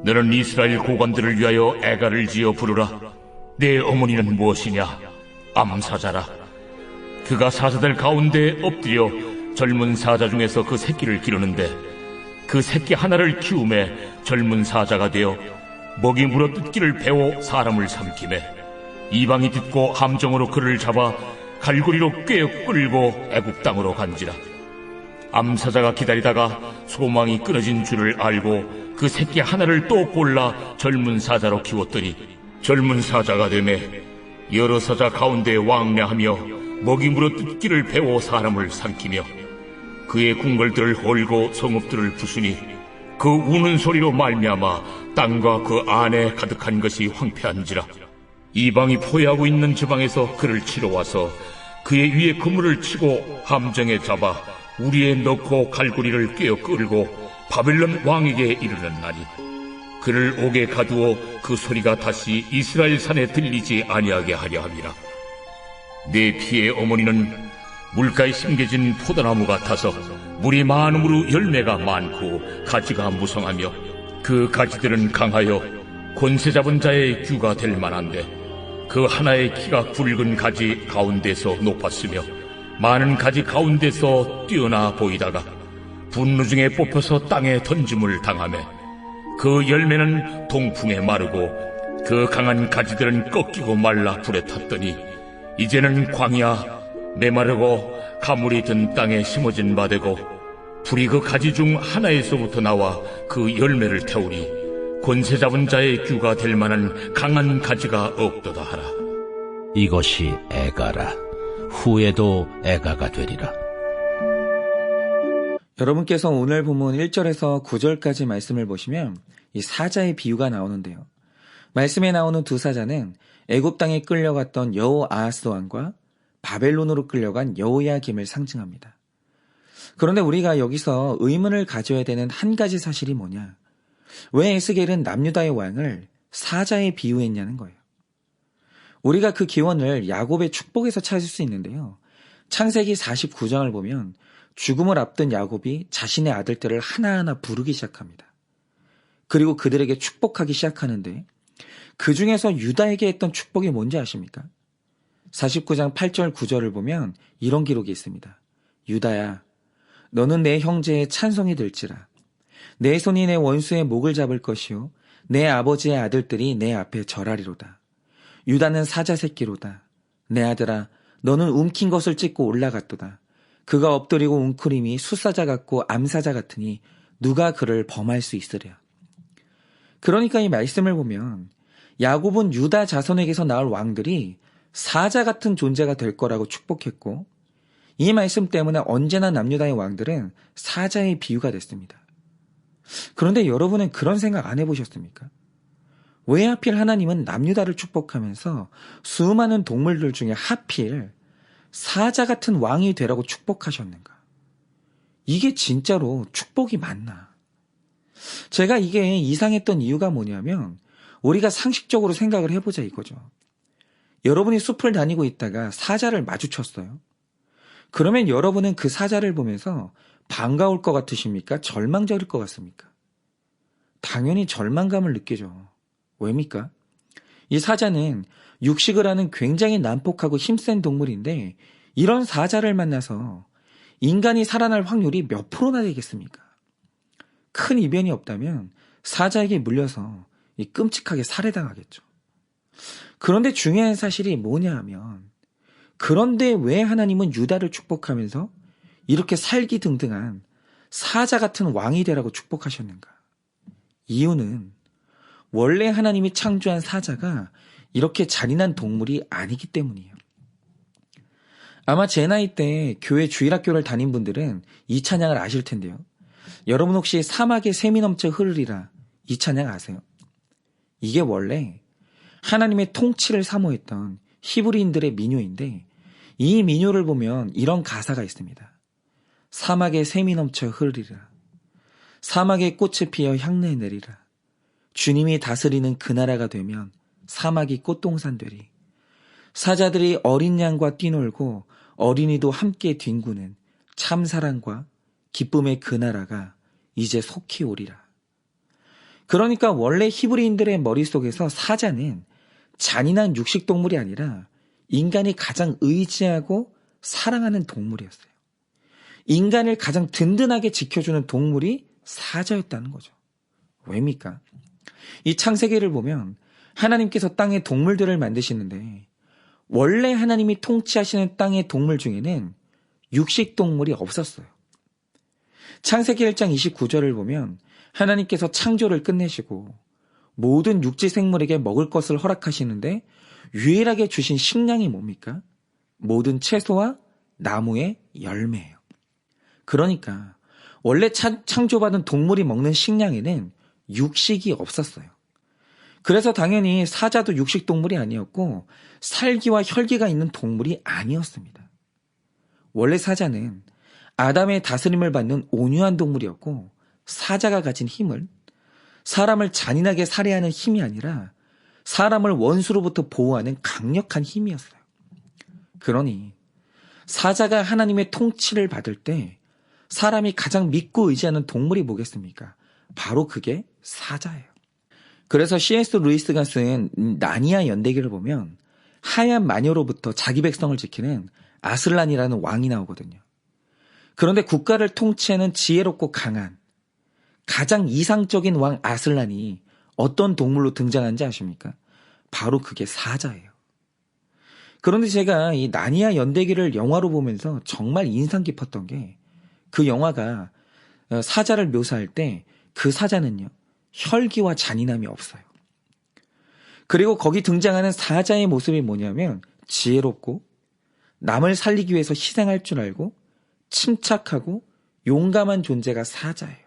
너는 이스라엘 고관들을 위하여 애가를 지어 부르라. 내 어머니는 무엇이냐? 암사자라. 그가 사자들 가운데 엎드려 젊은 사자 중에서 그 새끼를 기르는데 그 새끼 하나를 키우매 젊은 사자가 되어 먹이 물어 뜯기를 배워 사람을 삼키매 이방이 듣고 함정으로 그를 잡아 갈고리로 꿰어 끌고 애굽 땅으로 간지라. 암사자가 기다리다가 소망이 끊어진 줄을 알고 그 새끼 하나를 또 골라 젊은 사자로 키웠더니 젊은 사자가 되매 여러 사자 가운데 왕래하며 먹이 물어 뜯기를 배워 사람을 삼키며 그의 궁궐들을 헐고 성읍들을 부수니 그 우는 소리로 말미암아 땅과 그 안에 가득한 것이 황폐한지라. 이방이 포위하고 있는 지방에서 그를 치러 와서 그의 위에 그물을 치고 함정에 잡아 우리에 넣고 갈고리를 꿰어 끌고 바벨론 왕에게 이르렀나니 그를 옥에 가두어 그 소리가 다시 이스라엘 산에 들리지 아니하게 하려 함이라. 내 피의 어머니는 물가에 심겨진 포도나무 같아서 물이 많음으로 열매가 많고 가지가 무성하며 그 가지들은 강하여 권세 잡은 자의 규가 될 만한데 그 하나의 키가 굵은 가지 가운데서 높았으며 많은 가지 가운데서 뛰어나 보이다가 분노 중에 뽑혀서 땅에 던짐을 당하며 그 열매는 동풍에 마르고 그 강한 가지들은 꺾이고 말라 불에 탔더니 이제는 광야 메마르고 가물이 든 땅에 심어진 바 되고 불이 그 가지 중 하나에서부터 나와 그 열매를 태우니 권세 잡은 자의 규가 될 만한 강한 가지가 없도다 하라. 이것이 애가라. 후에도 애가가 되리라. 여러분께서 오늘 본문 1절에서 9절까지 말씀을 보시면 이 사자의 비유가 나오는데요. 말씀에 나오는 두 사자는 애굽 땅에 끌려갔던 여호아하스 왕과 바벨론으로 끌려간 여호야김을 상징합니다. 그런데 우리가 여기서 의문을 가져야 되는 한 가지 사실이 뭐냐? 왜 에스겔은 남유다의 왕을 사자에 비유했냐는 거예요. 우리가 그 기원을 야곱의 축복에서 찾을 수 있는데요. 창세기 49장을 보면 죽음을 앞둔 야곱이 자신의 아들들을 하나하나 부르기 시작합니다. 그리고 그들에게 축복하기 시작하는데 그 중에서 유다에게 했던 축복이 뭔지 아십니까? 49장 8절 9절을 보면 이런 기록이 있습니다. 유다야, 너는 내 형제의 찬송이 될지라. 내 손이 내 원수의 목을 잡을 것이요 내 아버지의 아들들이 내 앞에 절하리로다. 유다는 사자 새끼로다. 내 아들아, 너는 움킨 것을 찢고 올라갔도다. 그가 엎드리고 웅크림이 숫사자 같고 암사자 같으니 누가 그를 범할 수 있으랴. 그러니까 이 말씀을 보면 야곱은 유다 자손에게서 나올 왕들이 사자 같은 존재가 될 거라고 축복했고 이 말씀 때문에 언제나 남유다의 왕들은 사자의 비유가 됐습니다. 그런데 여러분은 그런 생각 안 해보셨습니까? 왜 하필 하나님은 남유다를 축복하면서 수많은 동물들 중에 하필 사자 같은 왕이 되라고 축복하셨는가? 이게 진짜로 축복이 맞나? 제가 이게 이상했던 이유가 뭐냐면 우리가 상식적으로 생각을 해보자 이거죠. 여러분이 숲을 다니고 있다가 사자를 마주쳤어요. 그러면 여러분은 그 사자를 보면서 반가울 것 같으십니까? 절망적일 것 같습니까? 당연히 절망감을 느끼죠. 왜입니까? 이 사자는 육식을 하는 굉장히 난폭하고 힘센 동물인데 이런 사자를 만나서 인간이 살아날 확률이 몇 프로나 되겠습니까? 큰 이변이 없다면 사자에게 물려서 끔찍하게 살해당하겠죠. 그런데 중요한 사실이 뭐냐 하면 그런데 왜 하나님은 유다를 축복하면서 이렇게 살기등등한 사자 같은 왕이 되라고 축복하셨는가? 이유는 원래 하나님이 창조한 사자가 이렇게 잔인한 동물이 아니기 때문이에요. 아마 제 나이 때 교회 주일학교를 다닌 분들은 이 찬양을 아실 텐데요. 여러분 혹시 사막에 샘이 넘쳐 흐르리라 이 찬양 아세요? 이게 원래 하나님의 통치를 사모했던 히브리인들의 민요인데 이 민요를 보면 이런 가사가 있습니다. 사막에 샘이 넘쳐 흐르리라. 사막에 꽃이 피어 향내 내리라. 주님이 다스리는 그 나라가 되면 사막이 꽃동산 되리. 사자들이 어린 양과 뛰놀고 어린이도 함께 뒹구는 참사랑과 기쁨의 그 나라가 이제 속히 오리라. 그러니까 원래 히브리인들의 머릿속에서 사자는 잔인한 육식동물이 아니라 인간이 가장 의지하고 사랑하는 동물이었어요. 인간을 가장 든든하게 지켜주는 동물이 사자였다는 거죠. 왜입니까? 이 창세기를 보면 하나님께서 땅의 동물들을 만드시는데 원래 하나님이 통치하시는 땅의 동물 중에는 육식동물이 없었어요. 창세기 1장 29절을 보면 하나님께서 창조를 끝내시고 모든 육지 생물에게 먹을 것을 허락하시는데 유일하게 주신 식량이 뭡니까? 모든 채소와 나무의 열매예요. 그러니까 원래 창조받은 동물이 먹는 식량에는 육식이 없었어요. 그래서 당연히 사자도 육식동물이 아니었고 살기와 혈기가 있는 동물이 아니었습니다. 원래 사자는 아담의 다스림을 받는 온유한 동물이었고 사자가 가진 힘은 사람을 잔인하게 살해하는 힘이 아니라 사람을 원수로부터 보호하는 강력한 힘이었어요. 그러니 사자가 하나님의 통치를 받을 때 사람이 가장 믿고 의지하는 동물이 뭐겠습니까? 바로 그게 사자예요. 그래서 C.S. 루이스가 쓴 나니아 연대기를 보면 하얀 마녀로부터 자기 백성을 지키는 아슬란이라는 왕이 나오거든요. 그런데 국가를 통치하는 지혜롭고 강한 가장 이상적인 왕 아슬란이 어떤 동물로 등장한지 아십니까? 바로 그게 사자예요. 그런데 제가 이 나니아 연대기를 영화로 보면서 정말 인상 깊었던 게 그 영화가 사자를 묘사할 때 그 사자는요, 혈기와 잔인함이 없어요. 그리고 거기 등장하는 사자의 모습이 뭐냐면 지혜롭고 남을 살리기 위해서 희생할 줄 알고 침착하고 용감한 존재가 사자예요.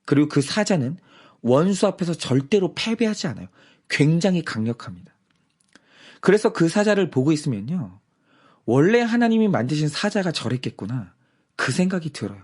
그리고 그 사자는 원수 앞에서 절대로 패배하지 않아요. 굉장히 강력합니다. 그래서 그 사자를 보고 있으면요, 원래 하나님이 만드신 사자가 저랬겠구나, 그 생각이 들어요.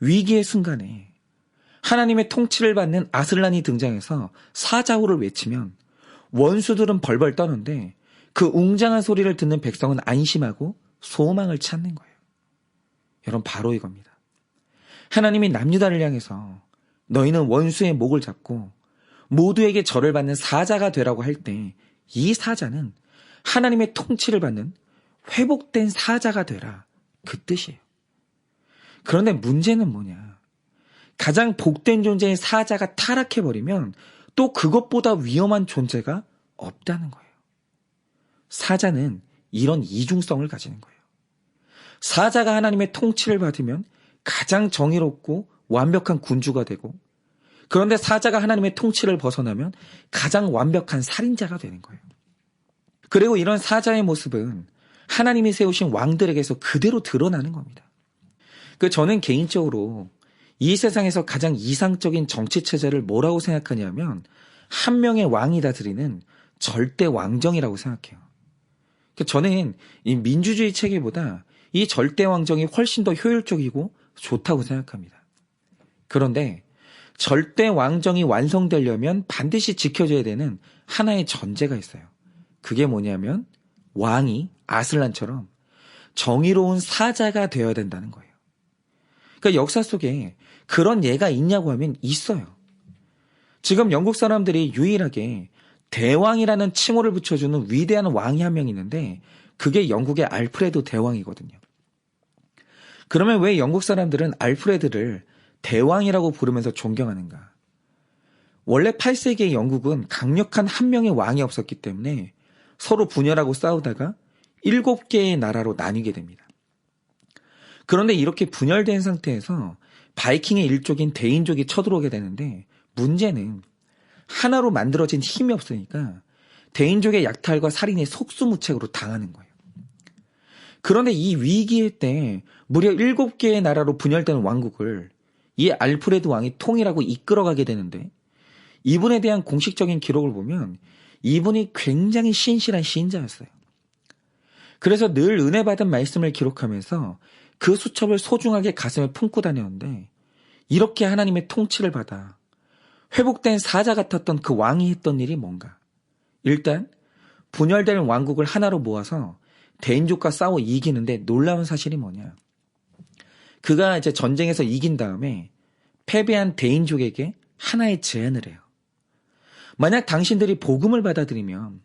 위기의 순간에 하나님의 통치를 받는 아슬란이 등장해서 사자호를 외치면 원수들은 벌벌 떠는데 그 웅장한 소리를 듣는 백성은 안심하고 소망을 찾는 거예요. 여러분, 바로 이겁니다. 하나님이 남유다를 향해서 너희는 원수의 목을 잡고 모두에게 절을 받는 사자가 되라고 할 때 이 사자는 하나님의 통치를 받는 회복된 사자가 되라, 그 뜻이에요. 그런데 문제는 뭐냐? 가장 복된 존재인 사자가 타락해버리면 또 그것보다 위험한 존재가 없다는 거예요. 사자는 이런 이중성을 가지는 거예요. 사자가 하나님의 통치를 받으면 가장 정의롭고 완벽한 군주가 되고, 그런데 사자가 하나님의 통치를 벗어나면 가장 완벽한 살인자가 되는 거예요. 그리고 이런 사자의 모습은 하나님이 세우신 왕들에게서 그대로 드러나는 겁니다. 저는 개인적으로 이 세상에서 가장 이상적인 정치 체제를 뭐라고 생각하냐면 한 명의 왕이 다스리는 절대 왕정이라고 생각해요. 저는 이 민주주의 체계보다 이 절대 왕정이 훨씬 더 효율적이고 좋다고 생각합니다. 그런데 절대 왕정이 완성되려면 반드시 지켜져야 되는 하나의 전제가 있어요. 그게 뭐냐면 왕이 아슬란처럼 정의로운 사자가 되어야 된다는 거예요. 그러니까 역사 속에 그런 예가 있냐고 하면 있어요. 지금 영국 사람들이 유일하게 대왕이라는 칭호를 붙여주는 위대한 왕이 한 명 있는데 그게 영국의 알프레드 대왕이거든요. 그러면 왜 영국 사람들은 알프레드를 대왕이라고 부르면서 존경하는가? 원래 8세기의 영국은 강력한 한 명의 왕이 없었기 때문에 서로 분열하고 싸우다가 7개의 나라로 나뉘게 됩니다. 그런데 이렇게 분열된 상태에서 바이킹의 일족인 대인족이 쳐들어오게 되는데 문제는 하나로 만들어진 힘이 없으니까 대인족의 약탈과 살인이 속수무책으로 당하는 거예요. 그런데 이 위기의 때 무려 7개의 나라로 분열된 왕국을 이 알프레드 왕이 통일하고 이끌어가게 되는데 이분에 대한 공식적인 기록을 보면 이분이 굉장히 신실한 시인자였어요. 그래서 늘 은혜 받은 말씀을 기록하면서 그 수첩을 소중하게 가슴에 품고 다녔는데 이렇게 하나님의 통치를 받아 회복된 사자 같았던 그 왕이 했던 일이 뭔가? 일단 분열된 왕국을 하나로 모아서 대인족과 싸워 이기는데 놀라운 사실이 뭐냐? 그가 이제 전쟁에서 이긴 다음에 패배한 대인족에게 하나의 제안을 해요. 만약 당신들이 복음을 받아들이면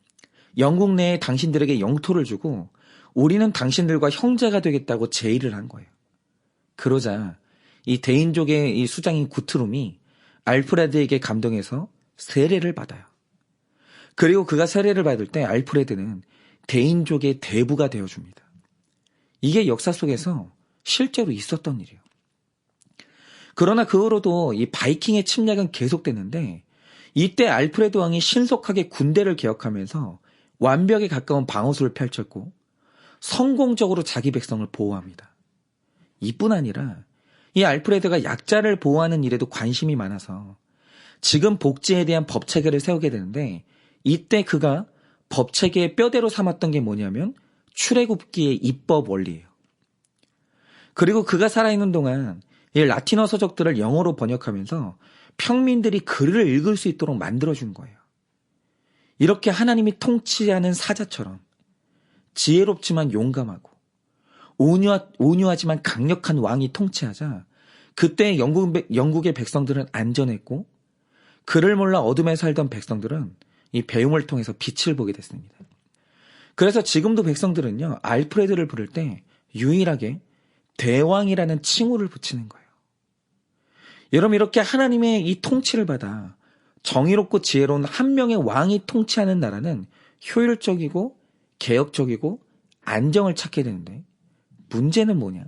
영국 내에 당신들에게 영토를 주고 우리는 당신들과 형제가 되겠다고 제의를 한 거예요. 그러자 이 대인족의 이 수장인 구트룸이 알프레드에게 감동해서 세례를 받아요. 그리고 그가 세례를 받을 때 알프레드는 대인족의 대부가 되어줍니다. 이게 역사 속에서 실제로 있었던 일이에요. 그러나 그 후로도 이 바이킹의 침략은 계속됐는데 이때 알프레드 왕이 신속하게 군대를 개혁하면서 완벽에 가까운 방어술을 펼쳤고 성공적으로 자기 백성을 보호합니다. 이뿐 아니라 이 알프레드가 약자를 보호하는 일에도 관심이 많아서 지금 복지에 대한 법체계를 세우게 되는데 이때 그가 법체계의 뼈대로 삼았던 게 뭐냐면 출애굽기의 입법 원리예요. 그리고 그가 살아있는 동안 이 라틴어 서적들을 영어로 번역하면서 평민들이 글을 읽을 수 있도록 만들어준 거예요. 이렇게 하나님이 통치하는 사자처럼 지혜롭지만 용감하고 온유하지만 강력한 왕이 통치하자 그때 영국의 백성들은 안전했고 그를 몰라 어둠에 살던 백성들은 이 배움을 통해서 빛을 보게 됐습니다. 그래서 지금도 백성들은요 알프레드를 부를 때 유일하게 대왕이라는 칭호를 붙이는 거예요. 여러분 이렇게 하나님의 이 통치를 받아 정의롭고 지혜로운 한 명의 왕이 통치하는 나라는 효율적이고 개혁적이고 안정을 찾게 되는데 문제는 뭐냐?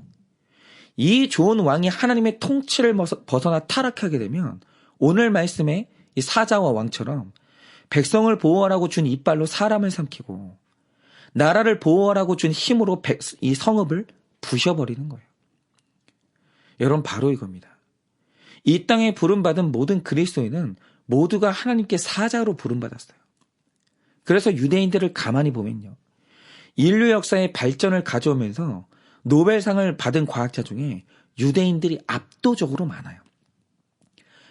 이 좋은 왕이 하나님의 통치를 벗어나 타락하게 되면 오늘 말씀의 이 사자와 왕처럼 백성을 보호하라고 준 이빨로 사람을 삼키고 나라를 보호하라고 준 힘으로 이 성읍을 부셔버리는 거예요. 여러분 바로 이겁니다. 이 땅에 부름받은 모든 그리스도인은 모두가 하나님께 사자로 부름받았어요. 그래서 유대인들을 가만히 보면요. 인류 역사의 발전을 가져오면서 노벨상을 받은 과학자 중에 유대인들이 압도적으로 많아요.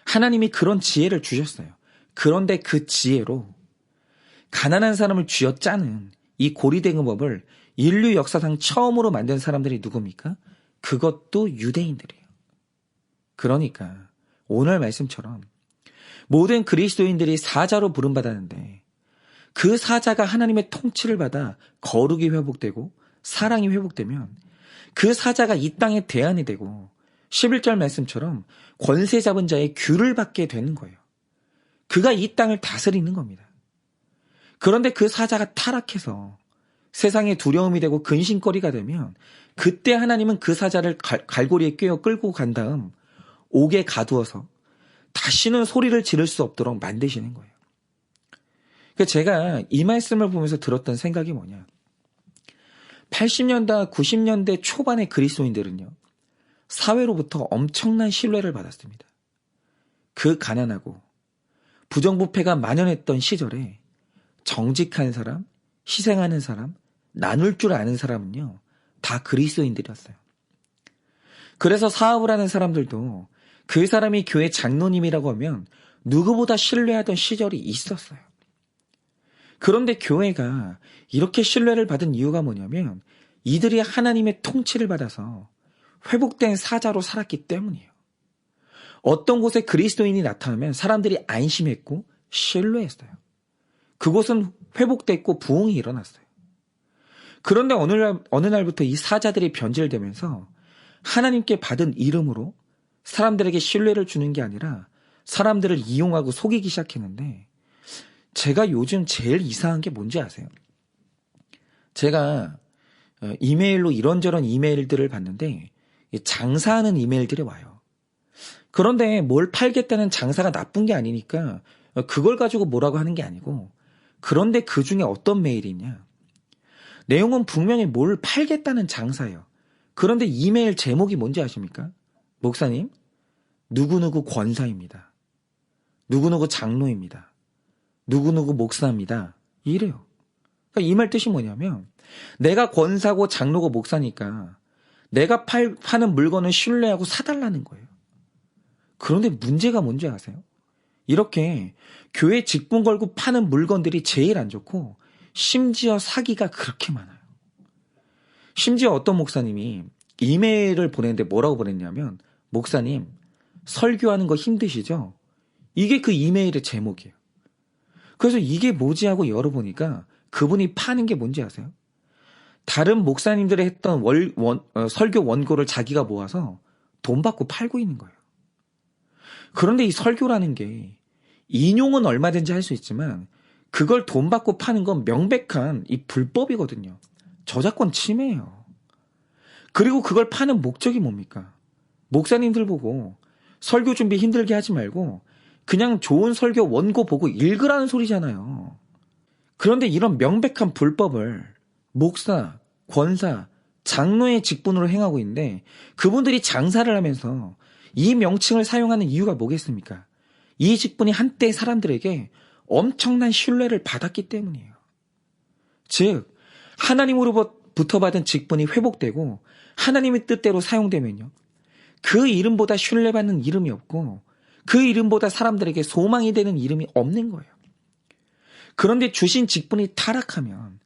하나님이 그런 지혜를 주셨어요. 그런데 그 지혜로 가난한 사람을 쥐어짜는 이 고리대금법을 인류 역사상 처음으로 만든 사람들이 누굽니까? 그것도 유대인들이에요. 그러니까 오늘 말씀처럼 모든 그리스도인들이 사자로 부름받았는데 그 사자가 하나님의 통치를 받아 거룩이 회복되고 사랑이 회복되면 그 사자가 이 땅의 대안이 되고 11절 말씀처럼 권세 잡은 자의 규를 받게 되는 거예요. 그가 이 땅을 다스리는 겁니다. 그런데 그 사자가 타락해서 세상에 두려움이 되고 근심거리가 되면 그때 하나님은 그 사자를 갈고리에 꿰어 끌고 간 다음 옥에 가두어서 다시는 소리를 지를 수 없도록 만드시는 거예요. 제가 이 말씀을 보면서 들었던 생각이 뭐냐. 80년대, 90년대 초반의 그리스도인들은요. 사회로부터 엄청난 신뢰를 받았습니다. 그 가난하고 부정부패가 만연했던 시절에 정직한 사람, 희생하는 사람, 나눌 줄 아는 사람은요. 다 그리스도인들이었어요. 그래서 사업을 하는 사람들도 그 사람이 교회 장로님이라고 하면 누구보다 신뢰하던 시절이 있었어요. 그런데 교회가 이렇게 신뢰를 받은 이유가 뭐냐면 이들이 하나님의 통치를 받아서 회복된 사자로 살았기 때문이에요. 어떤 곳에 그리스도인이 나타나면 사람들이 안심했고 신뢰했어요. 그곳은 회복됐고 부흥이 일어났어요. 그런데 어느 날부터 이 사자들이 변질되면서 하나님께 받은 이름으로 사람들에게 신뢰를 주는 게 아니라 사람들을 이용하고 속이기 시작했는데 제가 요즘 제일 이상한 게 뭔지 아세요? 제가 이메일로 이런저런 이메일들을 받는데 장사하는 이메일들이 와요. 그런데 뭘 팔겠다는 장사가 나쁜 게 아니니까 그걸 가지고 뭐라고 하는 게 아니고 그런데 그 중에 어떤 메일이 있냐. 내용은 분명히 뭘 팔겠다는 장사예요. 그런데 이메일 제목이 뭔지 아십니까? 목사님, 누구누구 권사입니다. 누구누구 장로입니다. 누구누구 목사입니다. 이래요. 그러니까 이 말 뜻이 뭐냐면 내가 권사고 장로고 목사니까 내가 파는 물건을 신뢰하고 사달라는 거예요. 그런데 문제가 뭔지 아세요? 이렇게 교회 직분 걸고 파는 물건들이 제일 안 좋고 심지어 사기가 그렇게 많아요. 심지어 어떤 목사님이 이메일을 보냈는데 뭐라고 보냈냐면 목사님 설교하는 거 힘드시죠? 이게 그 이메일의 제목이에요. 그래서 이게 뭐지 하고 열어보니까 그분이 파는 게 뭔지 아세요? 다른 목사님들이 했던 설교 원고를 자기가 모아서 돈 받고 팔고 있는 거예요. 그런데 이 설교라는 게 인용은 얼마든지 할 수 있지만 그걸 돈 받고 파는 건 명백한 이 불법이거든요. 저작권 침해예요. 그리고 그걸 파는 목적이 뭡니까? 목사님들 보고 설교 준비 힘들게 하지 말고 그냥 좋은 설교 원고 보고 읽으라는 소리잖아요. 그런데 이런 명백한 불법을 목사, 권사, 장로의 직분으로 행하고 있는데 그분들이 장사를 하면서 이 명칭을 사용하는 이유가 뭐겠습니까? 이 직분이 한때 사람들에게 엄청난 신뢰를 받았기 때문이에요. 즉 하나님으로부터 받은 직분이 회복되고 하나님의 뜻대로 사용되면요. 그 이름보다 신뢰받는 이름이 없고 그 이름보다 사람들에게 소망이 되는 이름이 없는 거예요. 그런데 주신 직분이 타락하면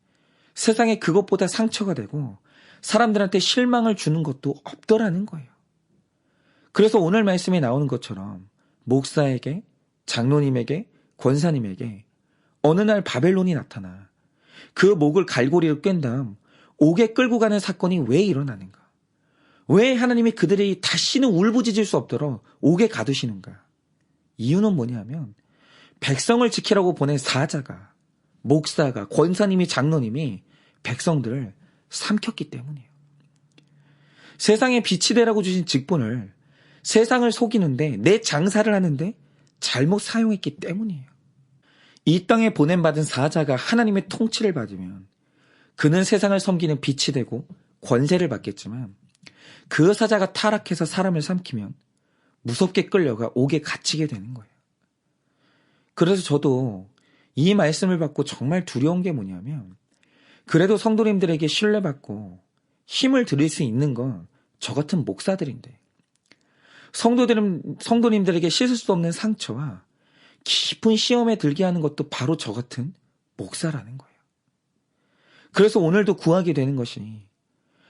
세상에 그것보다 상처가 되고 사람들한테 실망을 주는 것도 없더라는 거예요. 그래서 오늘 말씀에 나오는 것처럼 목사에게, 장로님에게, 권사님에게 어느 날 바벨론이 나타나 그 목을 갈고리로 깬 다음 옥에 끌고 가는 사건이 왜 일어나는가? 왜 하나님이 그들이 다시는 울부짖을 수 없도록 옥에 가두시는가? 이유는 뭐냐면 백성을 지키라고 보낸 사자가, 목사가, 권사님이, 장로님이 백성들을 삼켰기 때문이에요. 세상에 빛이 되라고 주신 직분을 세상을 속이는데 내 장사를 하는데 잘못 사용했기 때문이에요. 이 땅에 보냄받은 사자가 하나님의 통치를 받으면 그는 세상을 섬기는 빛이 되고 권세를 받겠지만 그 사자가 타락해서 사람을 삼키면 무섭게 끌려가 옥에 갇히게 되는 거예요. 그래서 저도 이 말씀을 받고 정말 두려운 게 뭐냐면 그래도 성도님들에게 신뢰받고 힘을 드릴 수 있는 건 저 같은 목사들인데 성도님들에게 씻을 수 없는 상처와 깊은 시험에 들게 하는 것도 바로 저 같은 목사라는 거예요. 그래서 오늘도 구하게 되는 것이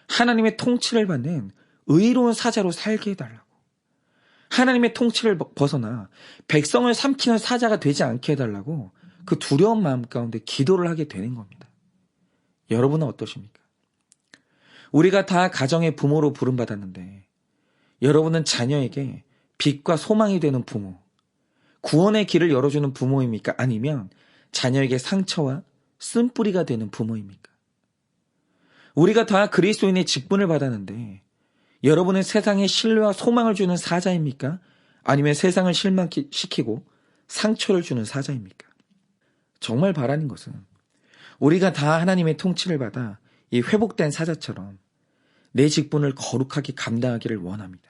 하나님의 통치를 받는 의로운 사자로 살게 해달라고. 하나님의 통치를 벗어나 백성을 삼키는 사자가 되지 않게 해달라고 그 두려운 마음 가운데 기도를 하게 되는 겁니다. 여러분은 어떠십니까? 우리가 다 가정의 부모로 부름받았는데 여러분은 자녀에게 빛과 소망이 되는 부모, 구원의 길을 열어주는 부모입니까? 아니면 자녀에게 상처와 쓴뿌리가 되는 부모입니까? 우리가 다 그리스도인의 직분을 받았는데 여러분은 세상에 신뢰와 소망을 주는 사자입니까? 아니면 세상을 실망시키고 상처를 주는 사자입니까? 정말 바라는 것은 우리가 다 하나님의 통치를 받아 이 회복된 사자처럼 내 직분을 거룩하게 감당하기를 원합니다.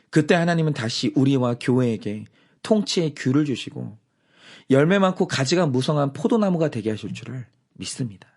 그때 하나님은 다시 우리와 교회에게 통치의 귤을 주시고 열매 많고 가지가 무성한 포도나무가 되게 하실 줄을 믿습니다.